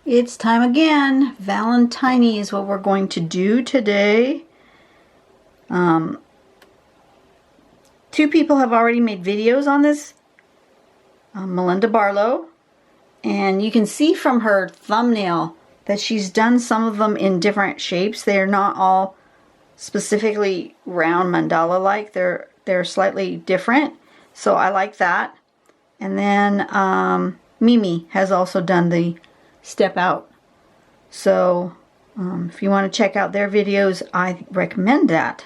It's time again. Valentiny is what we're going to do today. Two people have already made videos on this. Melinda Barlow. And you can see from her thumbnail that she's done some of them in different shapes. They are not all specifically round mandala-like. They're slightly different. So I like that. And then Mimi has also done the step out. So if you want to check out their videos, I recommend that.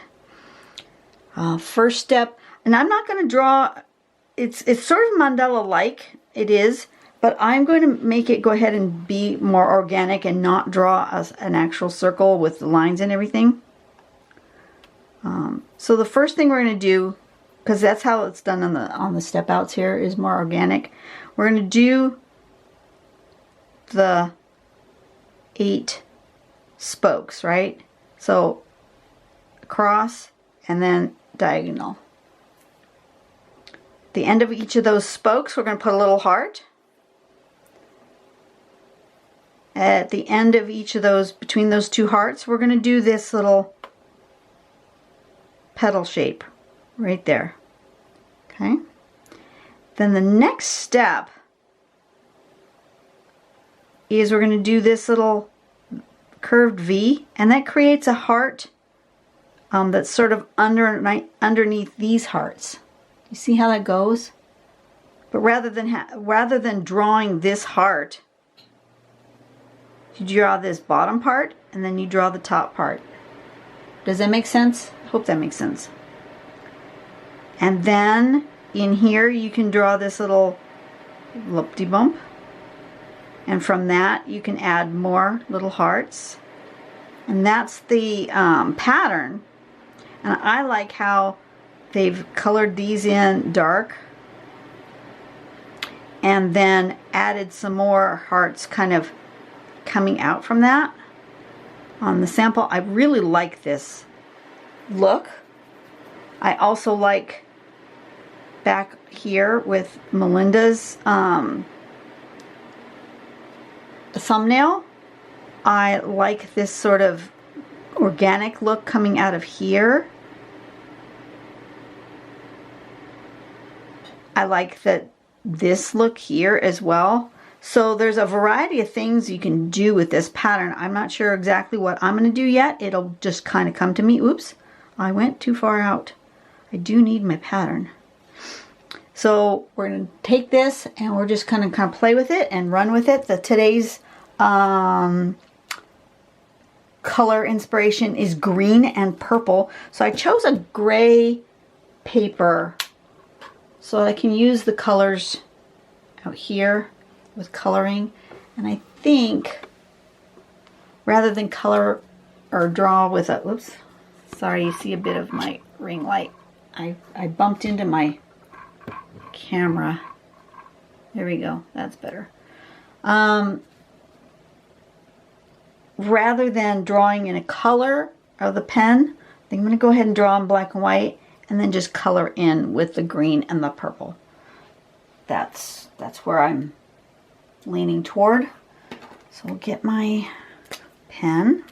First step, and I'm not going to draw, it's sort of mandala-like, it is, but I'm going to make it go ahead and be more organic and not draw an actual circle with the lines and everything. So the first thing we're going to do, because that's how it's done on the step outs here, is more organic. We're going to do the 8 spokes, right? So across and then diagonal. At the end of each of those spokes, we're going to put a little heart. At the end of each of those, between those two hearts, we're going to do this little petal shape right there. Okay? Then the next step is we're going to do this little curved V, and that creates a heart that's sort of underneath these hearts. You see how that goes? But rather than drawing this heart, you draw this bottom part, and then you draw the top part. Does that make sense? I hope that makes sense. And then in here you can draw this little loop-de-bump. And from that you can add more little hearts. And that's the pattern. And I like how they've colored these in dark and then added some more hearts kind of coming out from that on the sample. I really like this look. I also like back here with Melinda's thumbnail. I like this sort of organic look coming out of here. I like this look here as well. So there's a variety of things you can do with this pattern. I'm not sure exactly what I'm going to do yet. It'll just kind of come to me. Oops, I went too far out. I do need my pattern. So we're going to take this and we're just going to kind of play with it and run with it. Today's color inspiration is green and purple. So I chose a gray paper so I can use the colors out here with coloring. And I think rather than color or draw with a, whoops, sorry, you see a bit of my ring light. I bumped into my camera. There we go, that's better. Rather than drawing in a color of the pen, I think I'm going to go ahead and draw in black and white and then just color in with the green and the purple. That's where I'm leaning toward. So we'll get my pen.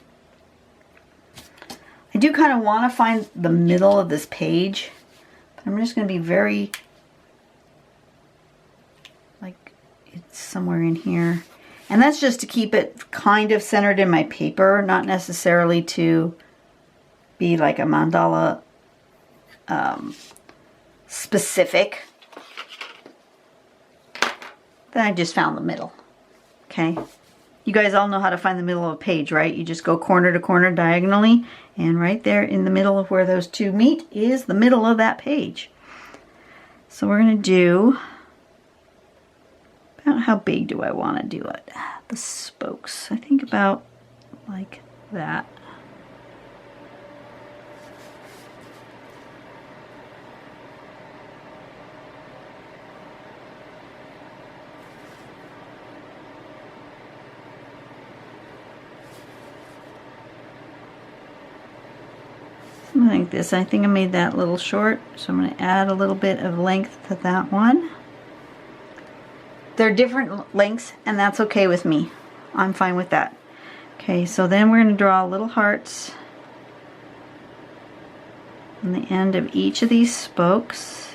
I do kind of want to find the middle of this page, but I'm just going to be very, like, it's somewhere in here. And that's just to keep it kind of centered in my paper, not necessarily to be like a mandala specific. Then I just found the middle. Okay. You guys all know how to find the middle of a page, right? You just go corner to corner diagonally, and right there in the middle of where those two meet is the middle of that page. So we're going to do, about how big do I want to do it? The spokes, I think about like that. Something like this. I think I made that a little short, so I'm going to add a little bit of length to that one. They're different lengths, and that's okay with me. I'm fine with that. Okay, so then we're going to draw little hearts on the end of each of these spokes.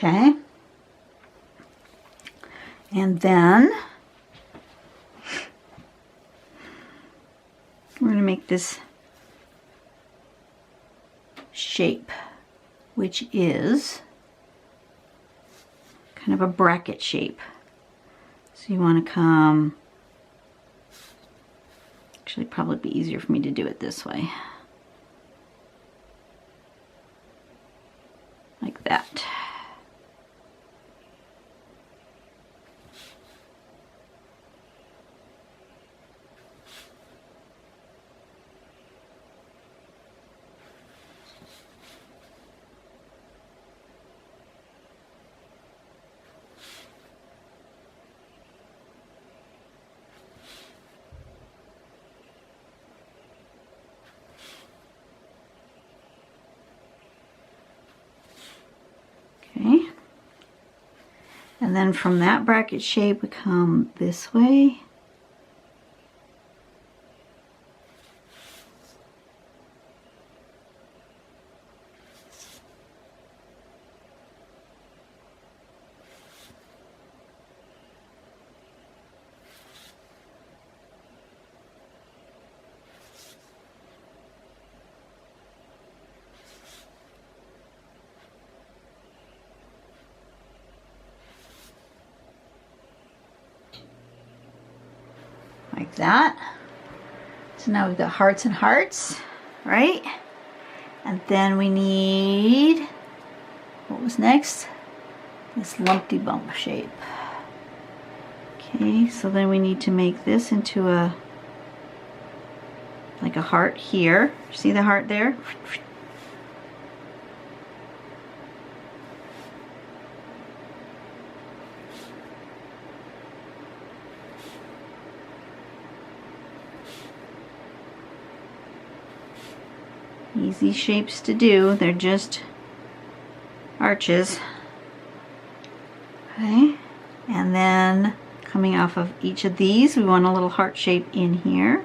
Okay, and then we're going to make this shape, which is kind of a bracket shape. So you want to come, actually probably be easier for me to do it this way, like that. Okay, and then from that bracket shape we come this way, like that. So now we've got hearts and hearts, right? And then we need, what was next? This lumpty bump shape. Okay, so then we need to make this into a, like a heart here. See the heart there? Easy shapes to do, they're just arches. Okay, and then coming off of each of these, we want a little heart shape in here.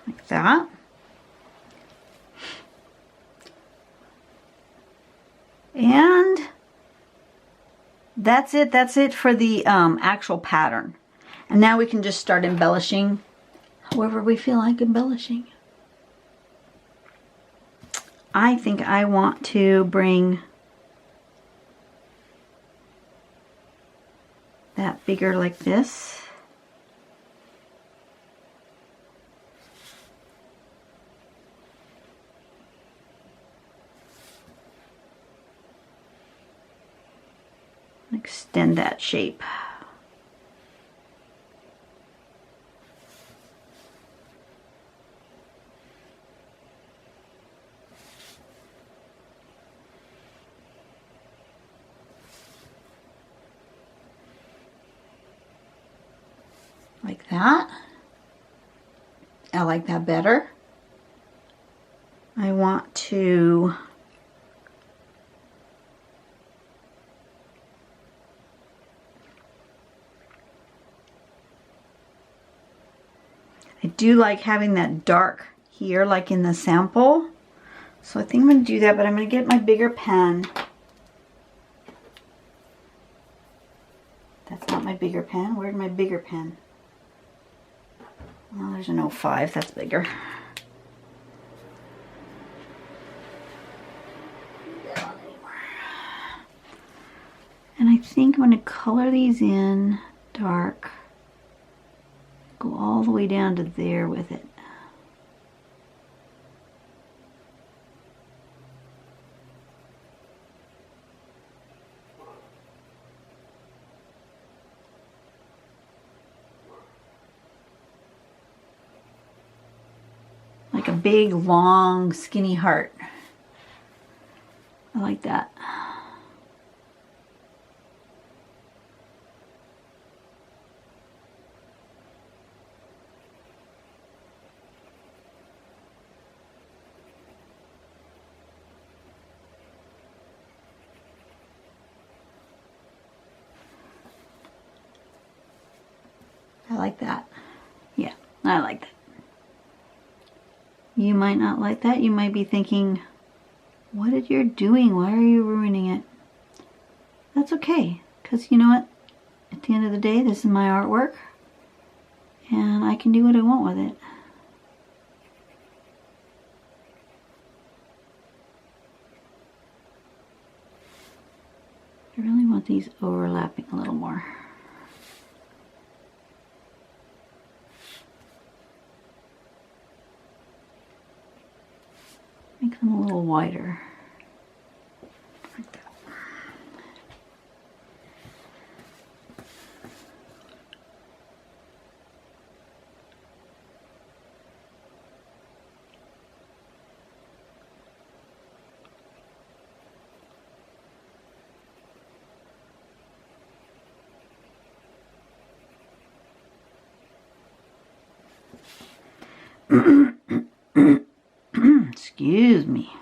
Like that. And that's it for the actual pattern. And now we can just start embellishing however we feel like embellishing. I think I want to bring that bigger like this. Extend that shape. Like that. I like that better. I want to I do like having that dark here like in the sample. So I think I'm going to do that, but I'm going to get my bigger pen. That's not my bigger pen. Where's my bigger pen? Oh, there's an 05. That's bigger. I think I'm going to color these in dark. Go all the way down to there with it. Like a big, long, skinny heart. I like that. I like that. Yeah, I like that. You might not like that. You might be thinking, what are you doing? Why are you ruining it? That's okay, because you know what? At the end of the day, this is my artwork, and I can do what I want with it. I really want these overlapping a little more. Make them a little wider. Like that. Excuse me.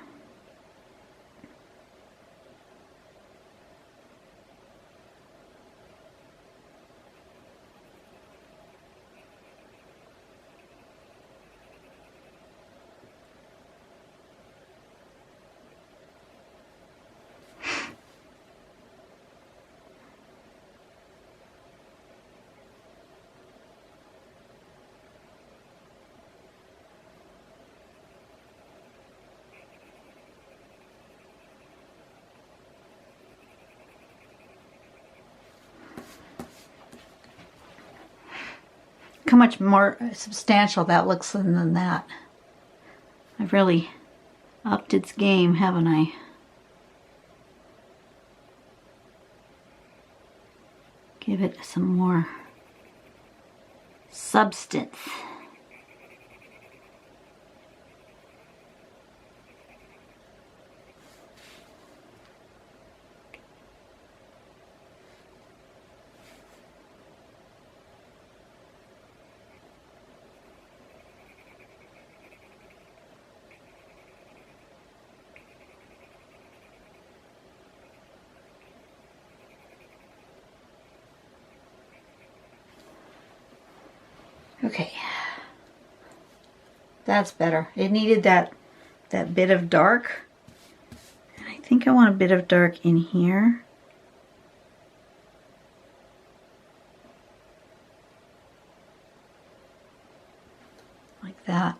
How much more substantial that looks than that. I've really upped its game, haven't I? Give it some more substance. Okay, that's better. It needed that bit of dark. And I think I want a bit of dark in here. Like that.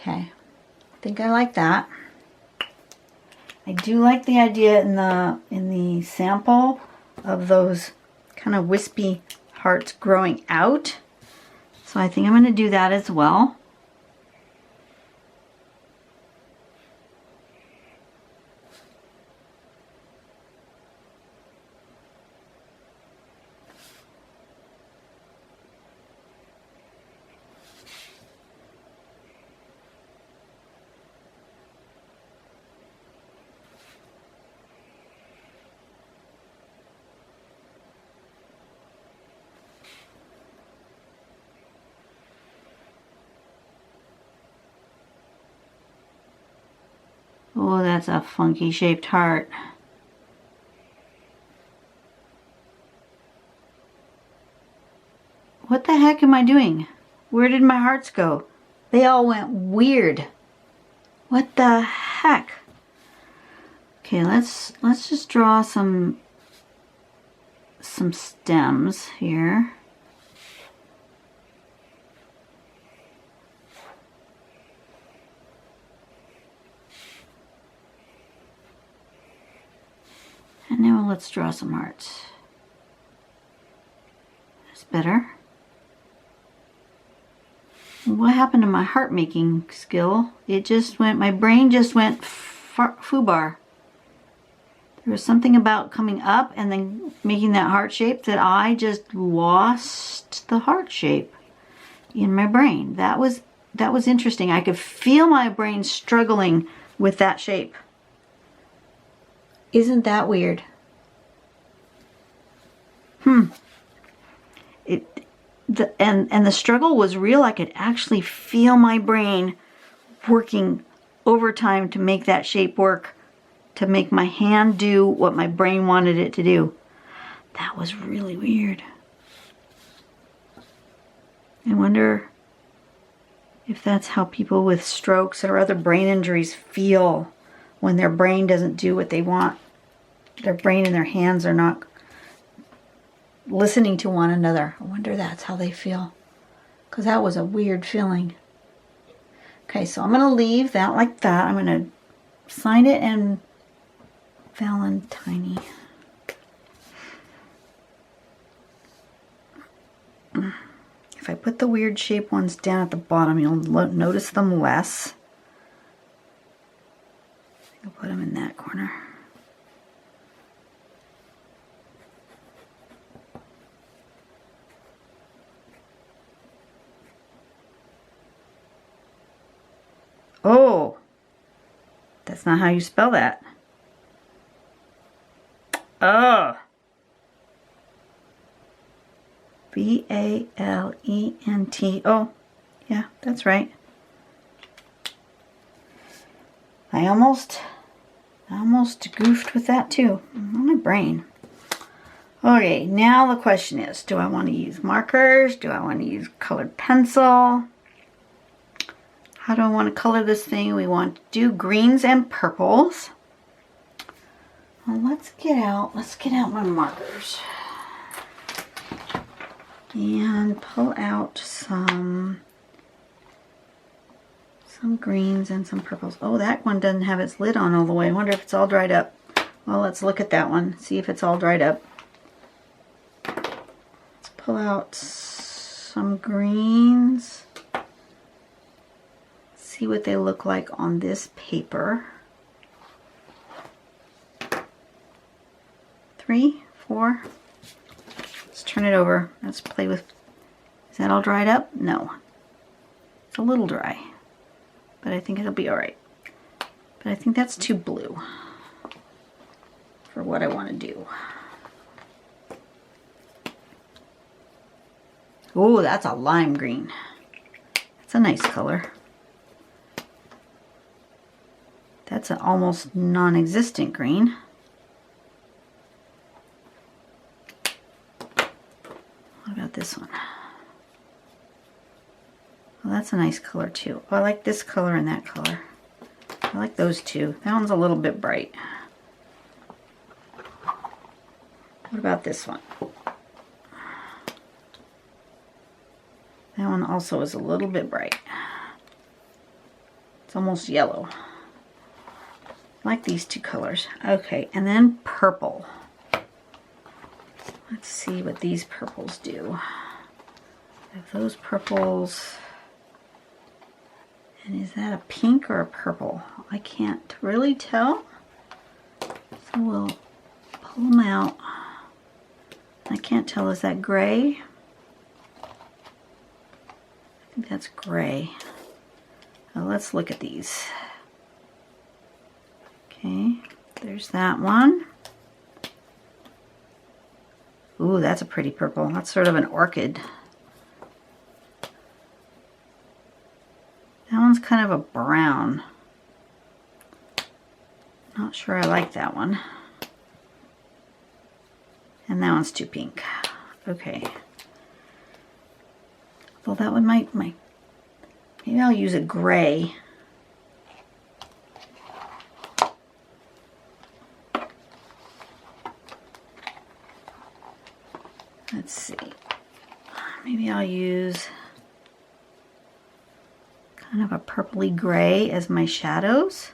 Okay, I think I like that. I do like the idea in the sample of those kind of wispy hearts growing out. So I think I'm going to do that as well. Oh, that's a funky shaped heart. What the heck am I doing? Where did my hearts go? They all went weird. What the heck? Okay, let's just draw some stems here. And now let's draw some hearts. That's better. What happened to my heart making skill? It just went, my brain just went foobar. There was something about coming up and then making that heart shape that I just lost the heart shape in my brain. That was interesting. I could feel my brain struggling with that shape. Isn't that weird? And the struggle was real. I could actually feel my brain working overtime to make that shape work, to make my hand do what my brain wanted it to do. That was really weird. I wonder if that's how people with strokes or other brain injuries feel when their brain doesn't do what they want. Their brain and their hands are not listening to one another. I wonder that's how they feel. Because that was a weird feeling. Okay, so I'm going to leave that like that. I'm going to sign it in Valenty. If I put the weird shape ones down at the bottom, you'll notice them less. I'll put them in that corner. Oh, that's not how you spell that. Oh. Valent. Oh, yeah, that's right. I almost goofed with that too. My brain. Okay, now the question is, do I want to use markers? Do I want to use colored pencil? How do I want to color this thing? We want to do greens and purples. Well, let's get out my markers and pull out some greens and some purples. Oh, that one doesn't have its lid on all the way. I wonder if it's all dried up. Well, let's look at that one, see if it's all dried up. Let's pull out some greens. See what they look like on this paper. 3, 4. Let's turn it over. Let's play with. Is that all dried up? No. It's a little dry, but I think it'll be all right. But I think that's too blue for what I want to do. Oh, that's a lime green. That's a nice color. That's an almost non-existent green. What about this one? Well, that's a nice color too. Oh, I like this color and that color. I like those two. That one's a little bit bright. What about this one? That one also is a little bit bright. It's almost yellow. I like these two colors. Okay, and then purple. Let's see what these purples do. If those purples, and is that a pink or a purple? I can't really tell. So we'll pull them out. I can't tell, is that gray? I think that's gray. Now let's look at these. Okay, there's that one. Ooh, that's a pretty purple. That's sort of an orchid. That one's kind of a brown. Not sure I like that one. And that one's too pink. Okay. Although that one might, maybe I'll use a gray. Let's see. Maybe I'll use kind of a purpley gray as my shadows.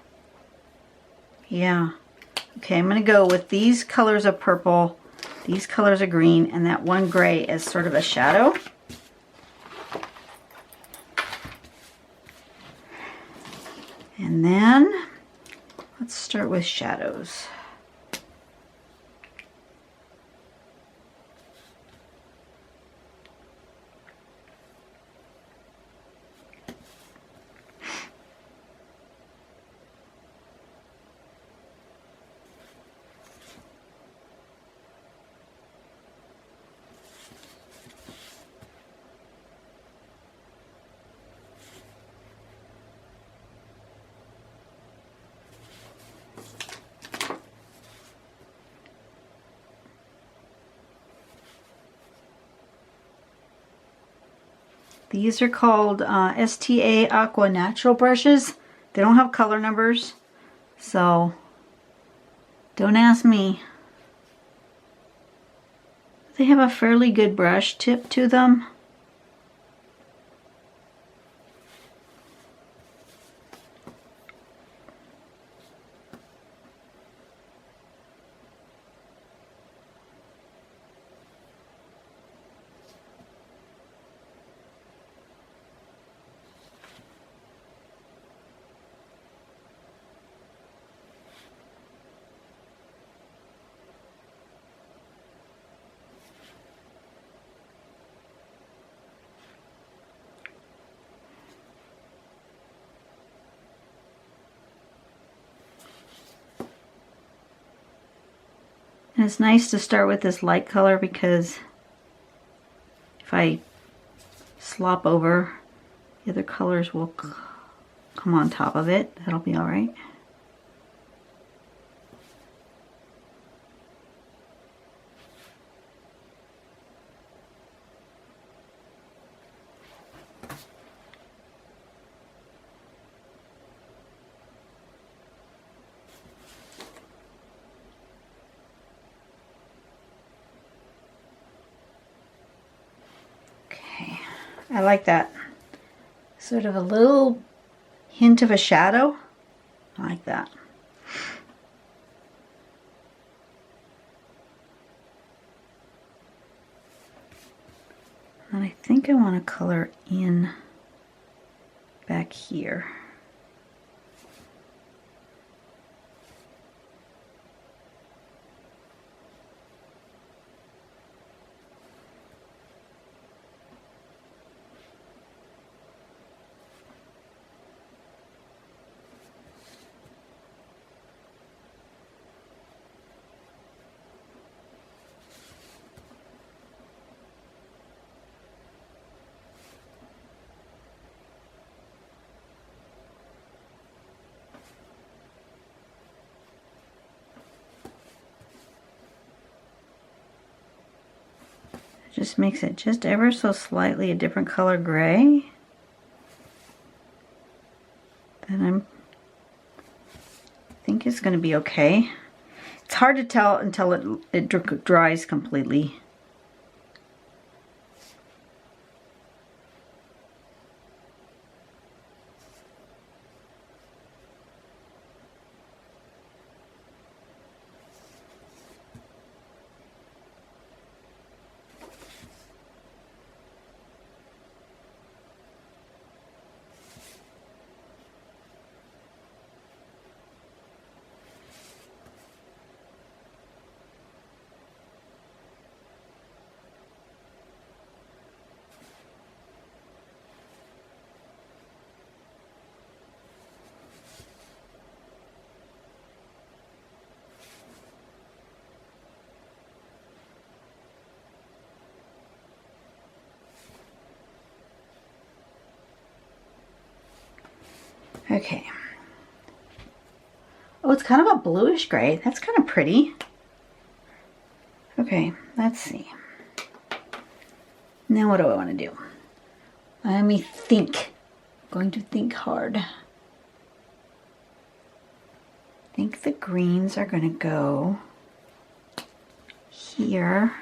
Yeah. Okay, I'm going to go with these colors of purple, these colors of green, and that one gray as sort of a shadow. And then let's start with shadows. These are called STA Aqua Natural brushes. They don't have color numbers, so don't ask me. They have a fairly good brush tip to them. And it's nice to start with this light color because if I slop over, the other colors will come on top of it. That'll be all right. I like that. Sort of a little hint of a shadow. I like that. And I think I want to color in back here. Just makes it just ever so slightly a different color gray. Then I think it's going to be okay. It's hard to tell until it dries completely. Okay. Oh, it's kind of a bluish gray. That's kind of pretty. Okay, let's see. Now what do I want to do? Let me think. I'm going to think hard. I think the greens are going to go here.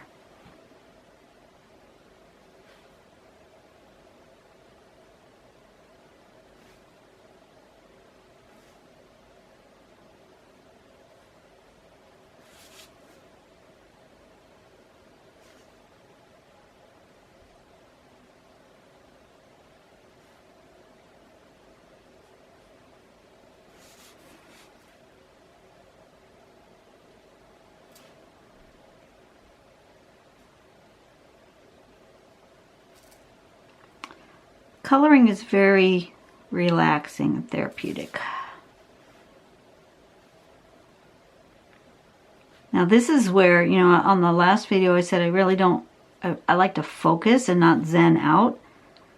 Coloring is very relaxing and therapeutic. Now this is where, you know, on the last video I said I really don't, I like to focus and not zen out.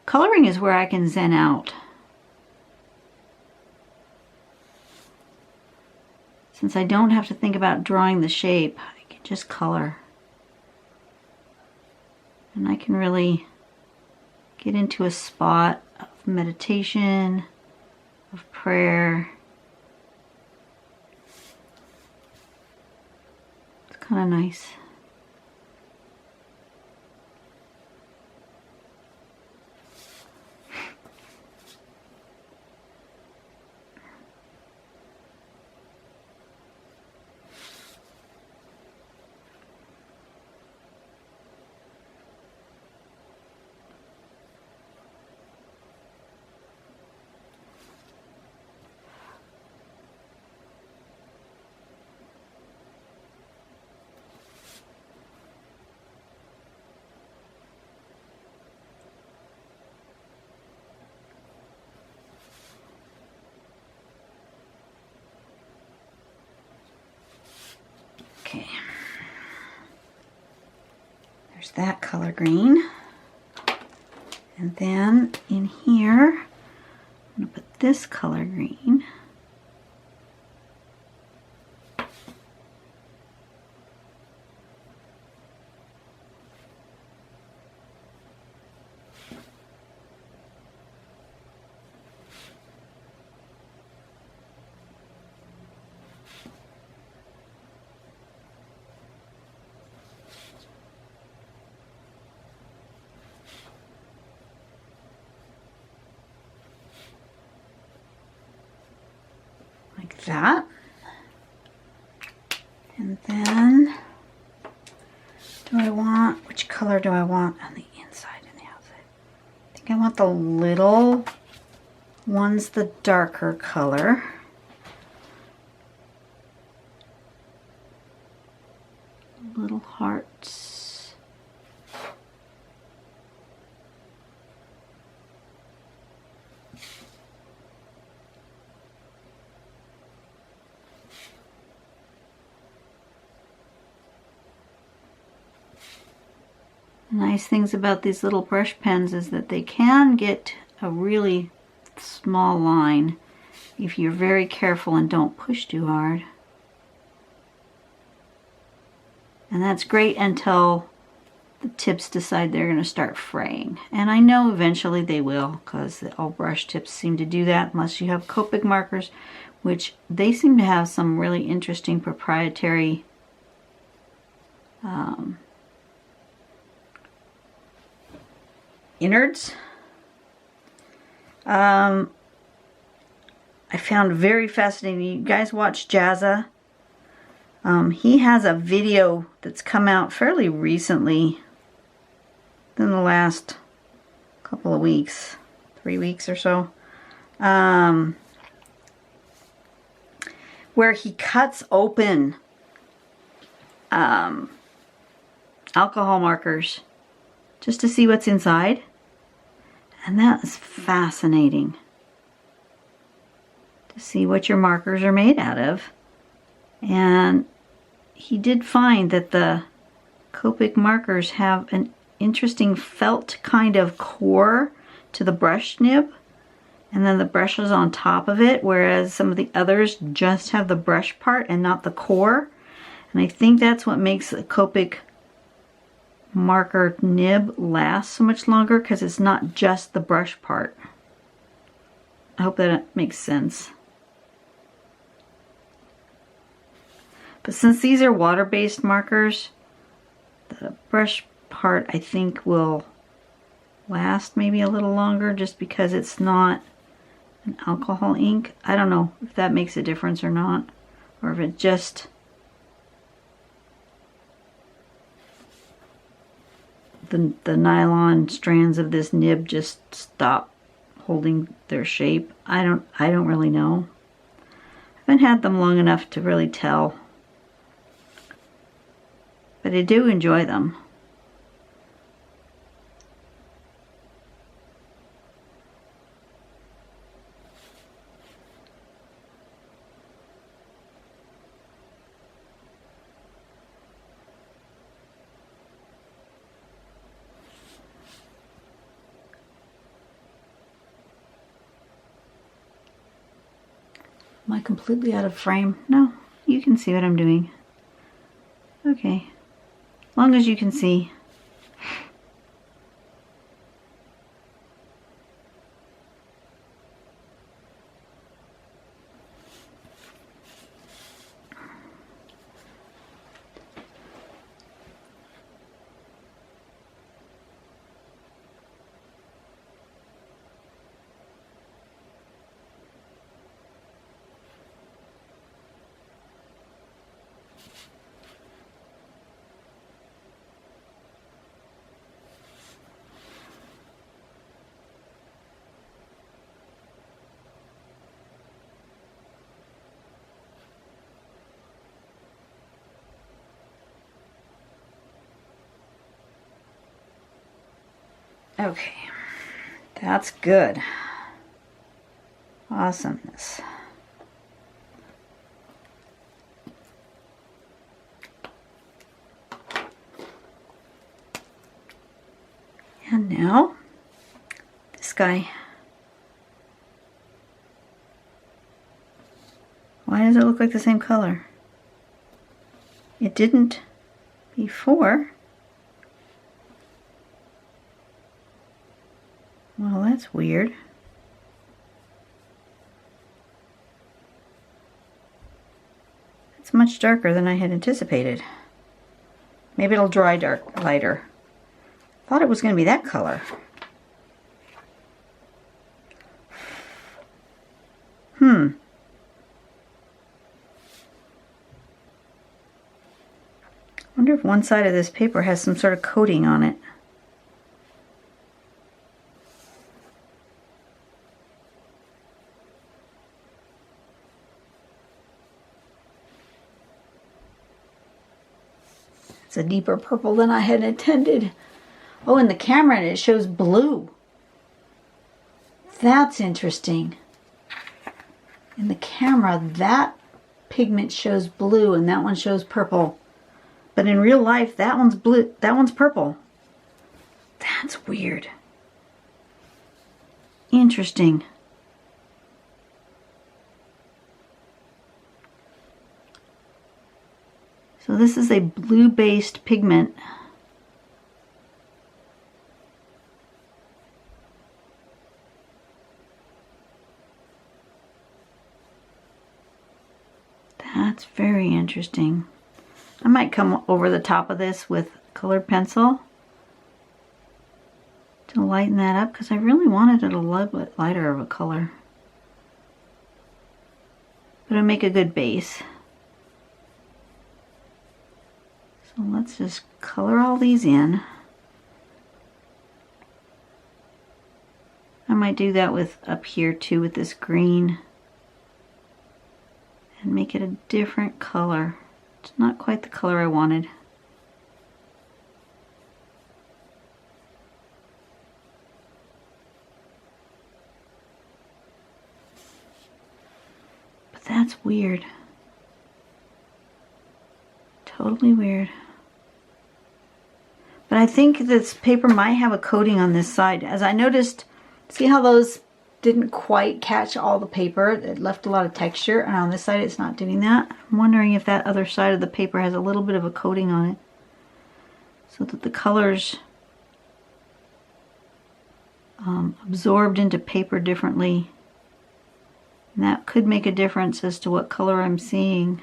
Coloring is where I can zen out. Since I don't have to think about drawing the shape, I can just color. And I can really get into a spot of meditation, of prayer. It's kind of nice. Okay, there's that color green. And then in here, I'm going to put this color green. Like that. And then, which color do I want on the inside and the outside? I think I want the little one's the darker color. Little hearts. Nice things about these little brush pens is that they can get a really small line if you're very careful and don't push too hard. And that's great until the tips decide they're going to start fraying. And I know eventually they will, because all brush tips seem to do that unless you have Copic markers, which they seem to have some really interesting proprietary innards. I found very fascinating. You guys watch Jazza? He has a video that's come out fairly recently, in the last couple of weeks, 3 weeks or so, where he cuts open alcohol markers just to see what's inside. And that is fascinating to see what your markers are made out of. And he did find that the Copic markers have an interesting felt kind of core to the brush nib, and then the brush is on top of it, whereas some of the others just have the brush part and not the core. And I think that's what makes the Copic marker nib lasts so much longer because it's not just the brush part. I hope that makes sense. But since these are water-based markers, the brush part I think will last maybe a little longer just because it's not an alcohol ink. I don't know if that makes a difference or not, or if it just the nylon strands of this nib just stop holding their shape. I don't really know. I haven't had them long enough to really tell, but I do enjoy them. Am I completely out of frame? No, you can see what I'm doing. Okay, as long as you can see. Okay, that's good. Awesomeness. And now, this guy. Why does it look like the same color? It didn't before. Well, that's weird. It's much darker than I had anticipated. Maybe it'll dry lighter. Thought it was going to be that color. Wonder if one side of this paper has some sort of coating on it. It's a deeper purple than I had intended. Oh, in the camera it shows blue. That's interesting. In the camera, that pigment shows blue and that one shows purple. But in real life, that one's blue, that one's purple. That's weird. Interesting. So this is a blue-based pigment. That's very interesting. I might come over the top of this with colored pencil to lighten that up because I really wanted it a little bit lighter of a color. But it'll make a good base. So let's just color all these in. I might do that with up here too with this green and make it a different color. It's not quite the color I wanted. But that's weird. Totally weird. But I think this paper might have a coating on this side. As I noticed, see how those didn't quite catch all the paper? It left a lot of texture, and on this side it's not doing that. I'm wondering if that other side of the paper has a little bit of a coating on it. so that the colors absorbed into paper differently. And that could make a difference as to what color I'm seeing.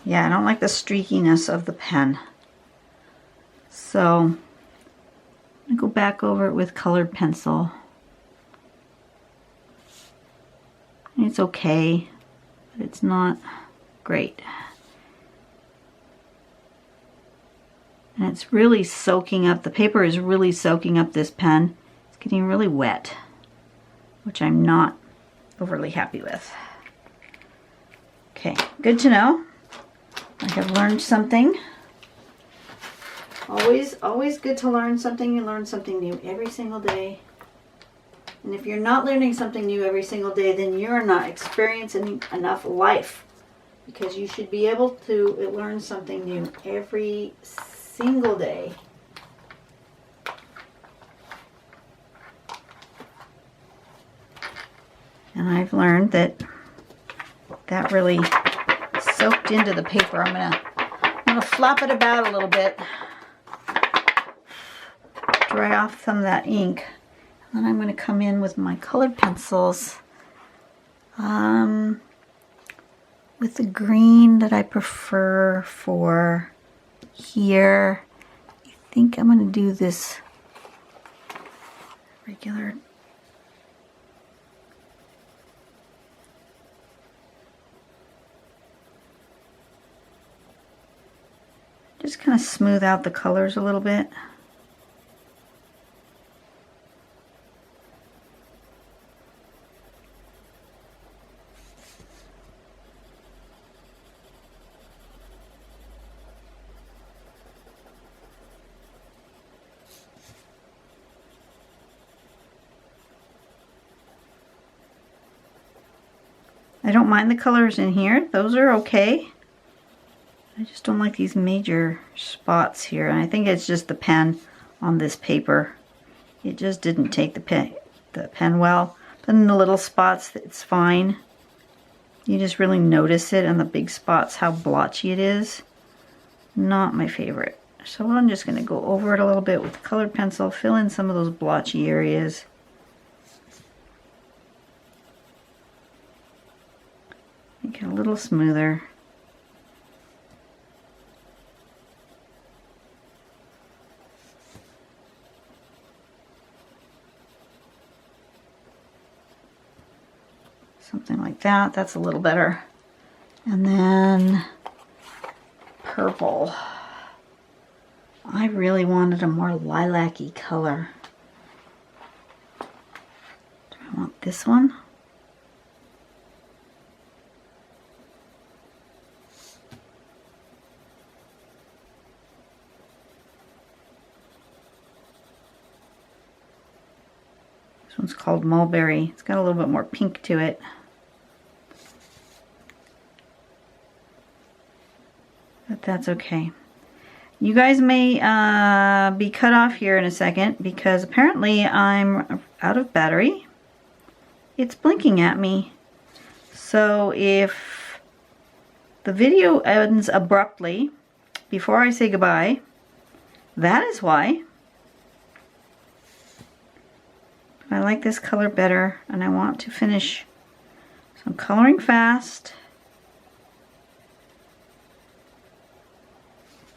Yeah, I don't like the streakiness of the pen. So I'm going to go back over it with colored pencil. It's okay, but it's not great. And it's really soaking up, the paper is really soaking up this pen. It's getting really wet, which I'm not overly happy with. Okay, good to know. I have learned something. Always good to learn something. You learn something new every single day. And if you're not learning something new every single day, then you're not experiencing enough life. Because you should be able to learn something new every single day. And I've learned that really soaked into the paper. I'm gonna flop it about a little bit, dry off some of that ink, and then I'm gonna come in with my colored pencils with the green that I prefer for here. I think I'm gonna do this regular just kind of smooth out the colors a little bit. I don't mind the colors in here. Those are okay. I just don't like these major spots here. And I think it's just the pen on this paper. It just didn't take the pen well. But in the little spots, it's fine. You just really notice it in the big spots, how blotchy it is. Not my favorite. So I'm just going to go over it a little bit with the colored pencil, fill in some of those blotchy areas. Make it a little smoother. Something like that. That's a little better. And then purple. I really wanted a more lilac-y color. Do I want this one? This one's called Mulberry. It's got a little bit more pink to it. But that's okay. You guys may be cut off here in a second because apparently I'm out of battery. It's blinking at me. So if the video ends abruptly before I say goodbye, that is why. I like this color better and I want to finish. So I'm coloring fast.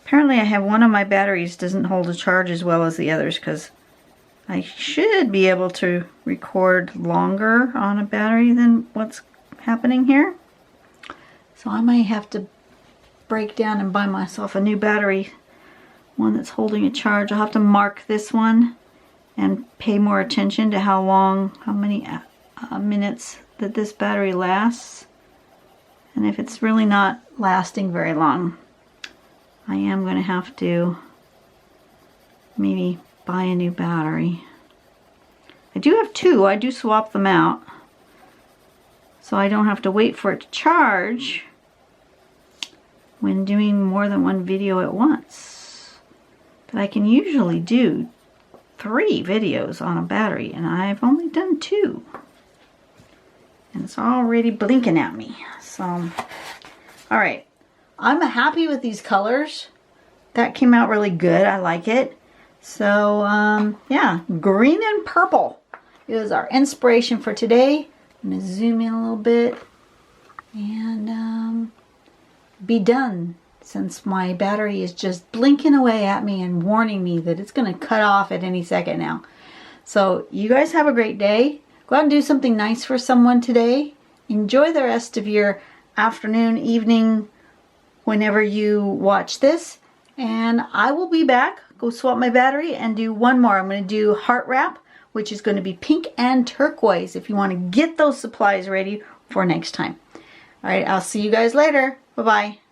Apparently I have one of my batteries doesn't hold a charge as well as the others because I should be able to record longer on a battery than what's happening here. So I might have to break down and buy myself a new battery, one that's holding a charge. I'll have to mark this one and pay more attention to how many minutes that this battery lasts. And if it's really not lasting very long, I am going to have to maybe buy a new battery. I do have two. I do swap them out, so I don't have to wait for it to charge when doing more than one video at once. But I can usually do 3 videos on a battery, and I've only done 2. And it's already blinking at me. So, alright. I'm happy with these colors. That came out really good. I like it. So, yeah, green and purple is our inspiration for today. I'm going to zoom in a little bit and be done, since my battery is just blinking away at me and warning me that it's going to cut off at any second now. So, you guys have a great day. Go out and do something nice for someone today. Enjoy the rest of your afternoon, evening, whenever you watch this. And I will be back. Go swap my battery and do one more. I'm going to do heart wrap, which is going to be pink and turquoise, if you want to get those supplies ready for next time. All right, I'll see you guys later. Bye-bye.